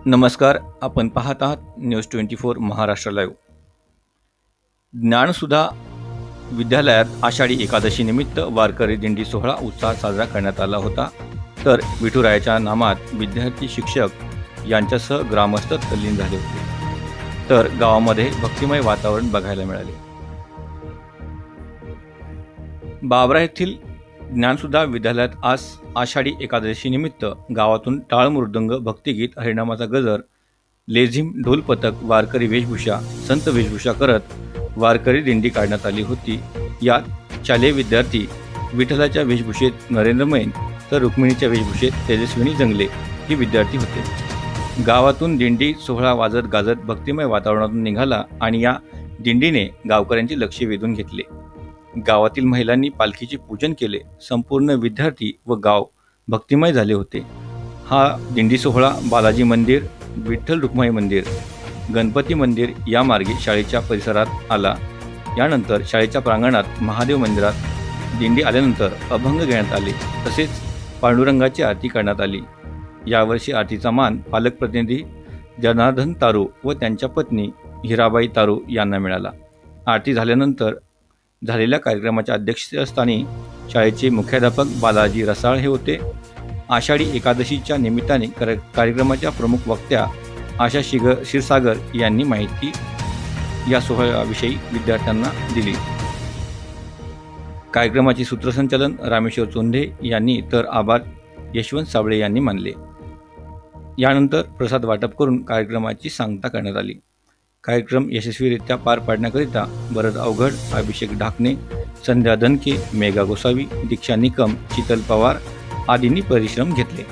नमस्कार. आपण पाहत आहात न्यूज 24 महाराष्ट्र लाईव्ह. ज्ञानसुधा विद्यालयात आषाढी एकादशी निमित्त वारकरी दिंडी सोहळा उत्साहात साजरा करण्यात आला होता. तर विठुरायाच्या नामात विद्यार्थी, शिक्षक यांच्यासह ग्रामस्थ तल्लीन झाले होते. तर गावामध्ये भक्तिमय वातावरण बघायला मिळाले. बाबरा येथील ज्ञानसुधा विद्यालयात आज आषाढी एकादशी निमित्त गावातून टाळ मृदंग, भक्तिगीत, हरिनामाचा गजर, लेझिम, ढोल पथक, वारकरी वेशभूषा, संत वेशभूषा करत वारकरी दिंडी काढण्यात आली होती. यात शालेय विद्यार्थी विठ्ठलाच्या वेशभूषेत नरेंद्रमैन तर रुक्मिणीच्या वेशभूषेत तेजस्विनी जंगले ही विद्यार्थी होते. गावातून दिंडी सोहळा वाजत गाजत भक्तिमय वातावरणातून निघाला आणि या दिंडीने गावकऱ्यांचे लक्ष वेधून घेतले. गावातील महिलांनी पालखीचे पूजन केले. संपूर्ण विद्यार्थी व गाव भक्तिमय झाले होते. हा दिंडी सोहळा बालाजी मंदिर, विठ्ठल रुक्माई मंदिर, गणपती मंदिर या मार्गे शाळेच्या परिसरात आला. यानंतर शाळेच्या प्रांगणात महादेव मंदिरात दिंडी आल्यानंतर अभंग घेण्यात आले. तसेच पांडुरंगाची आरती करण्यात आली. यावर्षी आरतीचा मान पालक प्रतिनिधी जनार्दन तारू व त्यांच्या पत्नी हिराबाई तारू यांना मिळाला. आरती झाल्यानंतर झालेल्या कार्यक्रमाच्या अध्यक्षस्थानी शाळेचे मुख्याध्यापक बालाजी रसाळ हे होते. आषाढी एकादशीच्या निमित्ताने कार्यक्रमाच्या प्रमुख वक्त्या आशा क्षीरसागर यांनी माहिती या सोहळ्याविषयी विद्यार्थ्यांना दिली. कार्यक्रमाचे सूत्रसंचालन रामेश्वर चोंधे यांनी तर आभार यशवंत साबळे यांनी मानले. यानंतर प्रसाद वाटप करून कार्यक्रमाची सांगता करण्यात आली. कार्यक्रम यशस्वीरित्या पार पाडण्याकरिता भरत अवघड, अभिषेक ढाकणे, संध्या दनके, मेघा गोसावी, दीक्षा निकम, शीतल पवार आदींनी परिश्रम घेतले.